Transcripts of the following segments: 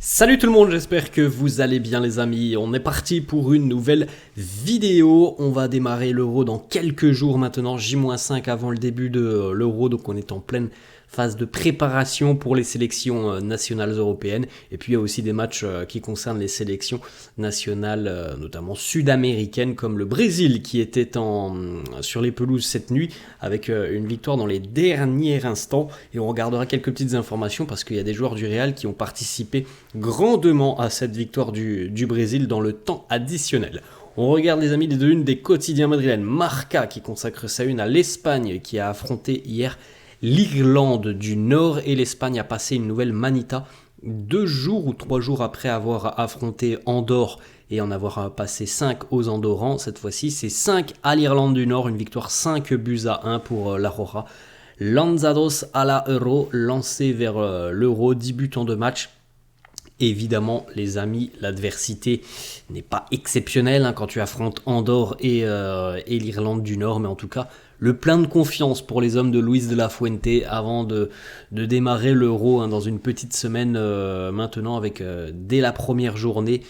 Salut tout le monde, j'espère que vous allez bien les amis. On est parti pour une nouvelle vidéo. On va démarrer l'Euro dans quelques jours maintenant, J-5 avant le début de l'Euro. Donc on est en pleine phase de préparation pour les sélections nationales européennes. Et puis il y a aussi des matchs qui concernent les sélections nationales, notamment sud-américaines, comme le Brésil qui était sur les pelouses cette nuit avec une victoire dans les derniers instants. Et on regardera quelques petites informations parce qu'il y a des joueurs du Real qui ont participé grandement à cette victoire du Brésil dans le temps additionnel. On regarde les amis les deux-unes des quotidiens madrilènes. Marca qui consacre sa une à l'Espagne qui a affronté hier l'Irlande du Nord et l'Espagne a passé une nouvelle manita 2 jours ou 3 jours après avoir affronté Andorre et en avoir passé 5 aux Andorrans. Cette fois-ci c'est 5 à l'Irlande du Nord, une victoire 5-1 pour l'Aurora. Lanzados à la Euro, lancé vers l'Euro, 10 buts en 2 matchs. Évidemment, les amis, l'adversité n'est pas exceptionnelle quand tu affrontes Andorre et l'Irlande du Nord, mais en tout cas, le plein de confiance pour les hommes de Luis de la Fuente avant de démarrer l'Euro dans une petite semaine maintenant avec dès la première journée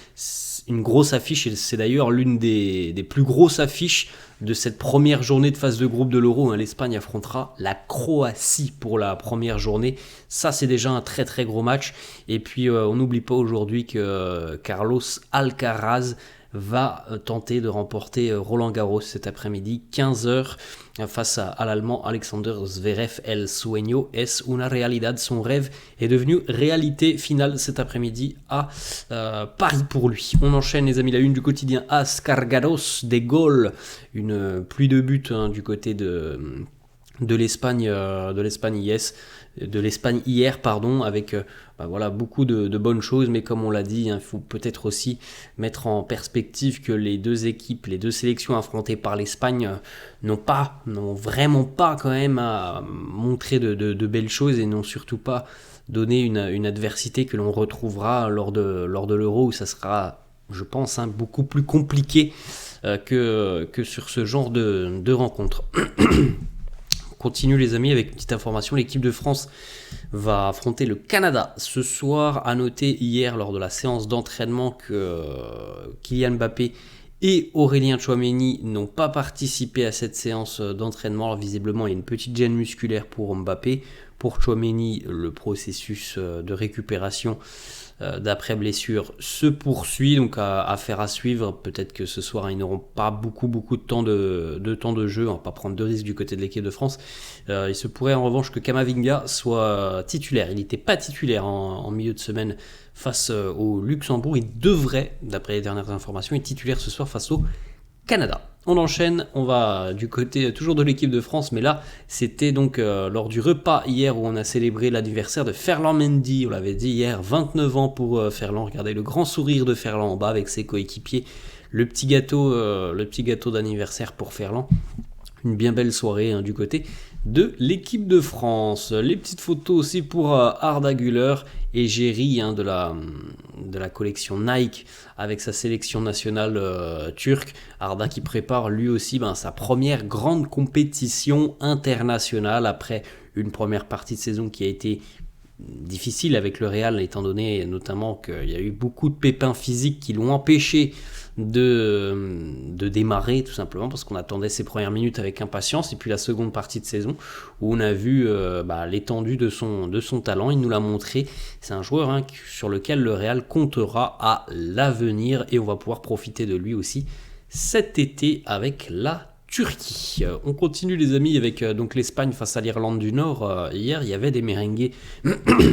une grosse affiche, et c'est d'ailleurs l'une des plus grosses affiches de cette première journée de phase de groupe de l'Euro. L'Espagne affrontera la Croatie pour la première journée. Ça, c'est déjà un très très gros match. Et puis, on n'oublie pas aujourd'hui que Carlos Alcaraz va tenter de remporter Roland Garros cet après-midi, 15h, face à l'Allemand Alexander Zverev. El sueño es una realidad. Son rêve est devenu réalité finale cet après-midi à Paris pour lui. On enchaîne les amis, la une du quotidien AS, Cargados des goals, une pluie de buts du côté de l'Espagne, hier, avec beaucoup de bonnes choses, mais comme on l'a dit, il faut peut-être aussi mettre en perspective que les deux équipes, les deux sélections affrontées par l'Espagne n'ont vraiment pas quand même à montrer de belles choses et n'ont surtout pas donné une adversité que l'on retrouvera lors de l'Euro, où ça sera, je pense, beaucoup plus compliqué que sur ce genre de rencontre. Continue les amis avec une petite information, l'équipe de France va affronter le Canada ce soir. À noter hier lors de la séance d'entraînement que Kylian Mbappé et Aurélien Tchouaméni n'ont pas participé à cette séance d'entraînement. Alors, visiblement il y a une petite gêne musculaire pour Mbappé. Pour Tchouaméni, le processus de récupération d'après blessure se poursuit, donc affaire à suivre. Peut-être que ce soir ils n'auront pas beaucoup de temps de jeu, on va pas prendre de risques du côté de l'équipe de France. Il se pourrait en revanche que Camavinga soit titulaire. Il n'était pas titulaire en milieu de semaine face au Luxembourg. Il devrait, d'après les dernières informations, être titulaire ce soir face au Canada. On enchaîne, on va du côté toujours de l'équipe de France, mais là c'était donc lors du repas hier où on a célébré l'anniversaire de Ferland Mendy. On l'avait dit hier, 29 ans pour Ferland. Regardez le grand sourire de Ferland en bas avec ses coéquipiers, le petit gâteau d'anniversaire pour Ferland. Une bien belle soirée du côté de l'équipe de France. Les petites photos aussi pour Arda Güler et Jerry de la collection Nike avec sa sélection nationale turque. Arda qui prépare lui aussi sa première grande compétition internationale après une première partie de saison qui a été difficile avec le Real, étant donné notamment qu'il y a eu beaucoup de pépins physiques qui l'ont empêché de démarrer, tout simplement parce qu'on attendait ses premières minutes avec impatience. Et puis la seconde partie de saison où on a vu l'étendue de son talent, il nous l'a montré. C'est un joueur sur lequel le Real comptera à l'avenir et on va pouvoir profiter de lui aussi cet été avec la Turquie. On continue les amis avec donc l'Espagne face à l'Irlande du Nord. Hier il y avait des merengues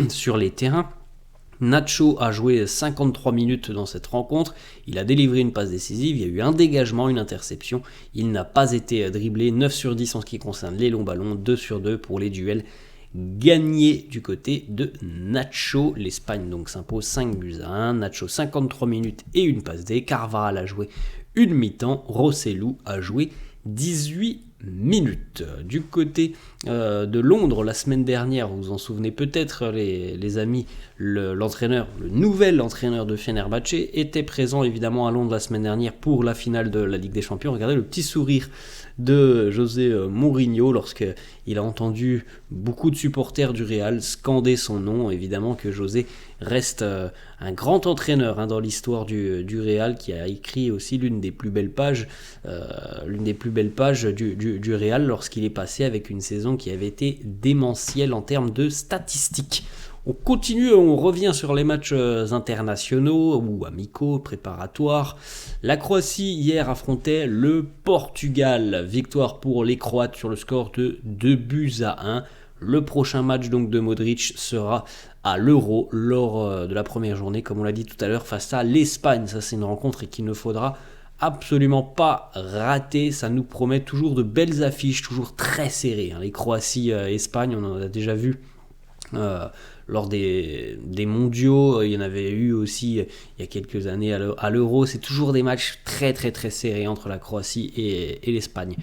sur les terrains. Nacho a joué 53 minutes dans cette rencontre, il a délivré une passe décisive, il y a eu un dégagement, une interception, il n'a pas été dribblé, 9 sur 10 en ce qui concerne les longs ballons, 2 sur 2 pour les duels gagnés du côté de Nacho. L'Espagne donc s'impose 5-1, Nacho 53 minutes et une passe D, Carvajal a joué une mi-temps, Rosselló a joué 18 minutes. Du côté de Londres, la semaine dernière, vous vous en souvenez peut-être les amis, le nouvel entraîneur de Fenerbahçe était présent évidemment à Londres la semaine dernière pour la finale de la Ligue des Champions. Regardez le petit sourire de José Mourinho lorsqu'il a entendu beaucoup de supporters du Real scander son nom. Évidemment que José reste un grand entraîneur dans l'histoire du Real, qui a écrit aussi l'une des plus belles pages du Real lorsqu'il est passé avec une saison qui avait été démentielle en termes de statistiques. On continue, on revient sur les matchs internationaux ou amicaux, préparatoires. La Croatie hier affrontait le Portugal. Victoire pour les Croates sur le score de 2-1. Le prochain match donc de Modric sera à l'Euro lors de la première journée, comme on l'a dit tout à l'heure, face à l'Espagne. Ça, c'est une rencontre et qu'il ne faudra absolument pas rater. Ça nous promet toujours de belles affiches, toujours très serrées. Les Croatie-Espagne, on en a déjà vu lors des mondiaux. Il y en avait eu aussi il y a quelques années à l'Euro. C'est toujours des matchs très très très serrés entre la Croatie et l'Espagne.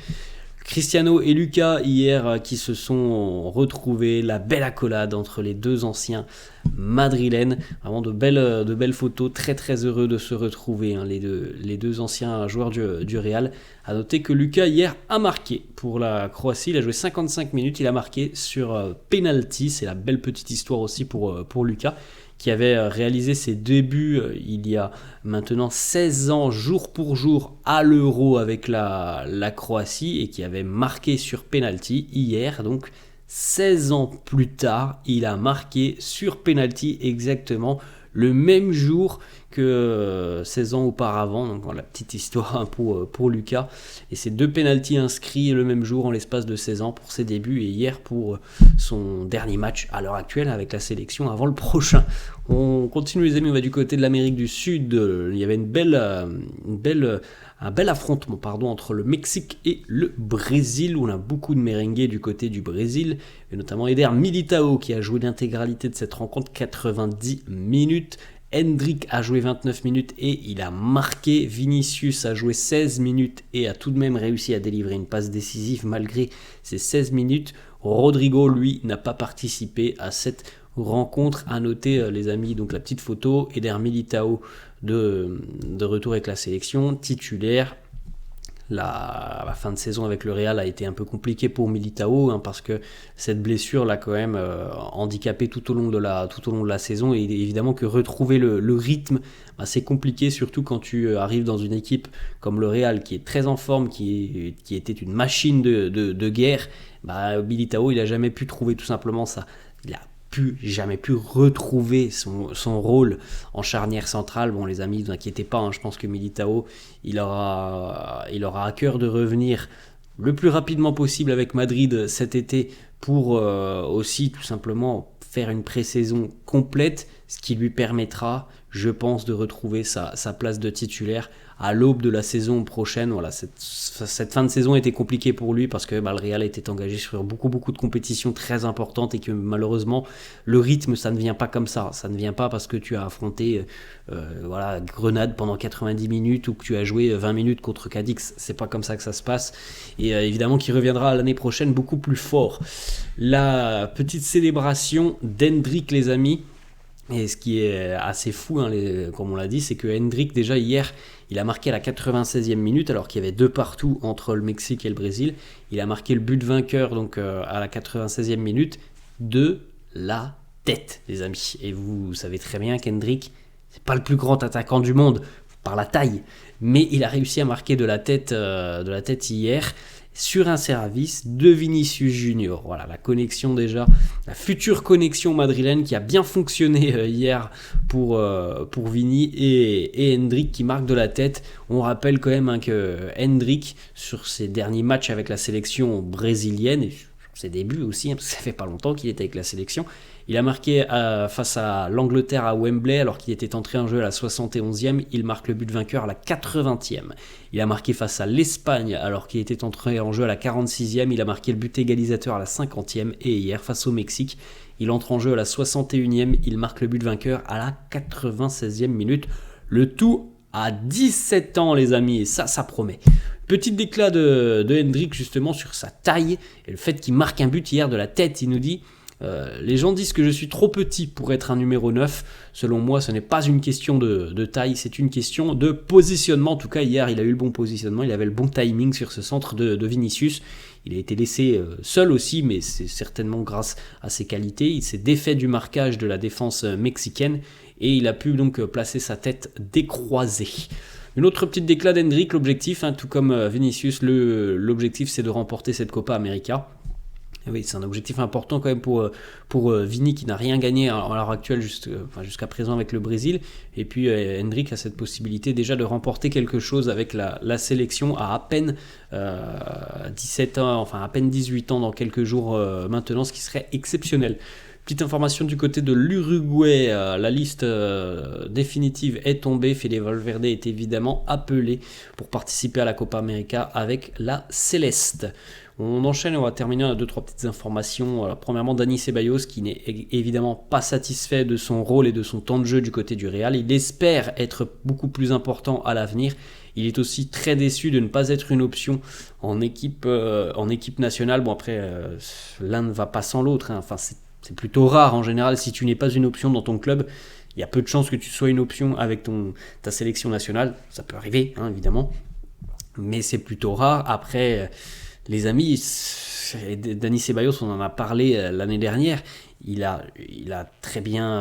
Cristiano et Lucas hier qui se sont retrouvés, la belle accolade entre les deux anciens madrilènes, vraiment de belles photos, très très heureux de se retrouver, les deux anciens joueurs du Real. À noter que Lucas hier a marqué pour la Croatie, il a joué 55 minutes, il a marqué sur penalty, c'est la belle petite histoire aussi pour Lucas, qui avait réalisé ses débuts il y a maintenant 16 ans, jour pour jour, à l'Euro avec la Croatie, et qui avait marqué sur penalty hier. Donc 16 ans plus tard, il a marqué sur penalty exactement le même jour que 16 ans auparavant. Donc la petite histoire pour Lucas. Et ces deux pénaltys inscrits le même jour en l'espace de 16 ans pour ses débuts, et hier pour son dernier match à l'heure actuelle avec la sélection avant le prochain. On continue les amis, on va du côté de l'Amérique du Sud. Il y avait un bel affrontement entre le Mexique et le Brésil, où on a beaucoup de merengue du côté du Brésil, et notamment Eder Militão qui a joué l'intégralité de cette rencontre, 90 minutes. Endrick a joué 29 minutes et il a marqué. Vinicius a joué 16 minutes et a tout de même réussi à délivrer une passe décisive malgré ces 16 minutes. Rodrigo, lui, n'a pas participé à cette rencontre. À noter, les amis, donc la petite photo, Eder Militão de retour avec la sélection, titulaire. La fin de saison avec le Real a été un peu compliquée pour Militão, parce que cette blessure l'a quand même handicapé tout au long de la saison, et évidemment que retrouver le rythme, c'est compliqué, surtout quand tu arrives dans une équipe comme le Real qui est très en forme, qui était une machine de guerre. Militão, il a jamais pu trouver tout simplement ça. Il a jamais pu retrouver son rôle en charnière centrale. Bon les amis, ne vous inquiétez pas, je pense que Militão il aura à cœur de revenir le plus rapidement possible avec Madrid cet été pour aussi tout simplement faire une pré-saison complète, ce qui lui permettra, je pense, de retrouver sa place de titulaire à l'aube de la saison prochaine. Voilà, cette fin de saison était compliquée pour lui parce que le Real était engagé sur beaucoup de compétitions très importantes, et que malheureusement le rythme, ça ne vient pas comme ça. Ça ne vient pas parce que tu as affronté Grenade pendant 90 minutes ou que tu as joué 20 minutes contre Cadix. C'est pas comme ça que ça se passe, et évidemment qu'il reviendra l'année prochaine beaucoup plus fort. La petite célébration d'Endrick, les amis. Et ce qui est assez fou, comme on l'a dit, c'est que Endrick, déjà hier, il a marqué à la 96e minute, alors qu'il y avait 2 partout entre le Mexique et le Brésil. Il a marqué le but vainqueur donc à la 96e minute de la tête, les amis. Et vous savez très bien qu'Endrick, c'est pas le plus grand attaquant du monde par la taille, mais il a réussi à marquer de la tête hier, sur un service de Vinicius Junior. Voilà, la connexion déjà, la future connexion madrilène qui a bien fonctionné hier pour Vini et Endrick qui marque de la tête. On rappelle quand même que Endrick, sur ses derniers matchs avec la sélection brésilienne, et sur ses débuts aussi, parce que ça fait pas longtemps qu'il était avec la sélection, il a marqué face à l'Angleterre à Wembley alors qu'il était entré en jeu à la 71e. Il marque le but vainqueur à la 80e. Il a marqué face à l'Espagne alors qu'il était entré en jeu à la 46e. Il a marqué le but égalisateur à la 50e. Et hier, face au Mexique, il entre en jeu à la 61e. Il marque le but vainqueur à la 96e minute. Le tout à 17 ans, les amis. Et ça promet. Petit déclat de Endrick justement sur sa taille et le fait qu'il marque un but hier de la tête. Il nous dit: Les gens disent que je suis trop petit pour être un numéro 9. Selon moi, ce n'est pas une question de taille, c'est une question de positionnement. En tout cas, hier, il a eu le bon positionnement, il avait le bon timing sur ce centre de Vinicius. Il a été laissé seul aussi, mais c'est certainement grâce à ses qualités. Il s'est défait du marquage de la défense mexicaine et il a pu donc placer sa tête décroisée. Une autre petite déclat d'Hendrick, l'objectif, tout comme Vinicius, l'objectif c'est de remporter cette Copa América. Et oui, c'est un objectif important quand même pour Vini qui n'a rien gagné à l'heure actuelle jusqu'à présent avec le Brésil. Et puis Hendrick a cette possibilité déjà de remporter quelque chose avec la sélection à peine 17 ans, enfin à peine 18 ans dans quelques jours maintenant, ce qui serait exceptionnel. Petite information du côté de l'Uruguay, la liste définitive est tombée. Fede Valverde est évidemment appelé pour participer à la Copa América avec la Céleste. On enchaîne et on va terminer à 2-3 petites informations. Premièrement, Dani Ceballos qui n'est évidemment pas satisfait de son rôle et de son temps de jeu du côté du Real. Il espère être beaucoup plus important à l'avenir. Il est aussi très déçu de ne pas être une option en équipe nationale. Bon après, l'un ne va pas sans l'autre. Enfin, c'est plutôt rare en général si tu n'es pas une option dans ton club. Il y a peu de chances que tu sois une option avec ta sélection nationale. Ça peut arriver, évidemment. Mais c'est plutôt rare. Après, les amis, Dani Ceballos, on en a parlé l'année dernière. Il a très bien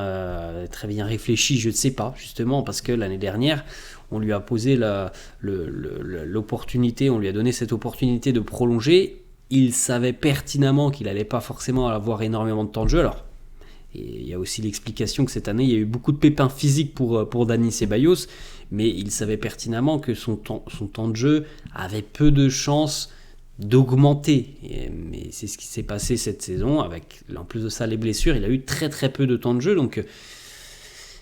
réfléchi, je ne sais pas, justement, parce que l'année dernière, on lui a posé l'opportunité, on lui a donné cette opportunité de prolonger. Il savait pertinemment qu'il n'allait pas forcément avoir énormément de temps de jeu. Alors, il y a aussi l'explication que cette année, il y a eu beaucoup de pépins physiques pour Dani Ceballos, mais il savait pertinemment que son temps de jeu avait peu de chances d'augmenter. Mais c'est ce qui s'est passé cette saison, avec en plus de ça les blessures, il a eu très très peu de temps de jeu, donc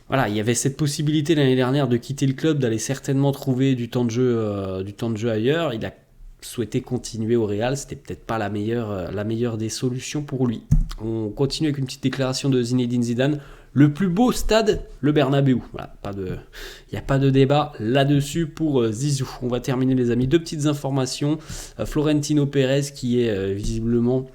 voilà, il y avait cette possibilité l'année dernière de quitter le club, d'aller certainement trouver du temps de jeu ailleurs. Il a souhaité continuer au Real, c'était peut-être pas la meilleure des solutions pour lui. On continue avec une petite déclaration de Zinedine Zidane. Le plus beau stade, le Bernabéu. Voilà, il n'y a pas de débat là-dessus pour Zizou. On va terminer les amis. 2 petites informations. Florentino Pérez qui est visiblement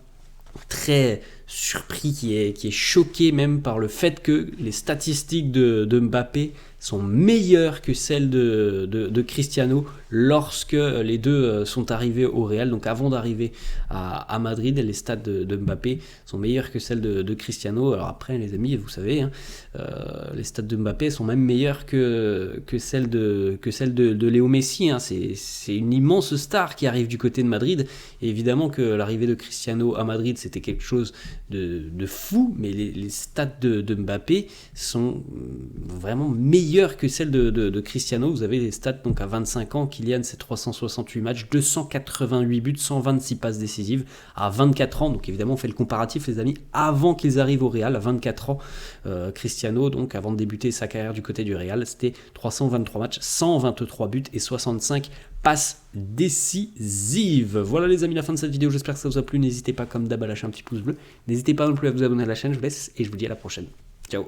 très surpris, qui est choqué même par le fait que les statistiques de Mbappé sont meilleures que celles de Cristiano lorsque les deux sont arrivés au Real. Donc avant d'arriver à Madrid, les stats de Mbappé sont meilleures que celles de Cristiano. Alors après les amis, vous savez, les stats de Mbappé sont même meilleures que celles de Léo Messi. C'est une immense star qui arrive du côté de Madrid. Et évidemment que l'arrivée de Cristiano à Madrid, c'était quelque chose de fou, mais les stats de Mbappé sont vraiment meilleures que celles de Cristiano. Vous avez les stats donc à 25 ans. Kylian, c'est 368 matchs, 288 buts, 126 passes décisives à 24 ans. Donc évidemment, on fait le comparatif, les amis, avant qu'ils arrivent au Real, à 24 ans. Cristiano, donc avant de débuter sa carrière du côté du Real, c'était 323 matchs, 123 buts et 65 passes décisives. Voilà les amis, la fin de cette vidéo. J'espère que ça vous a plu. N'hésitez pas comme d'hab à lâcher un petit pouce bleu. N'hésitez pas non plus à vous abonner à la chaîne. Je vous laisse et je vous dis à la prochaine. Ciao.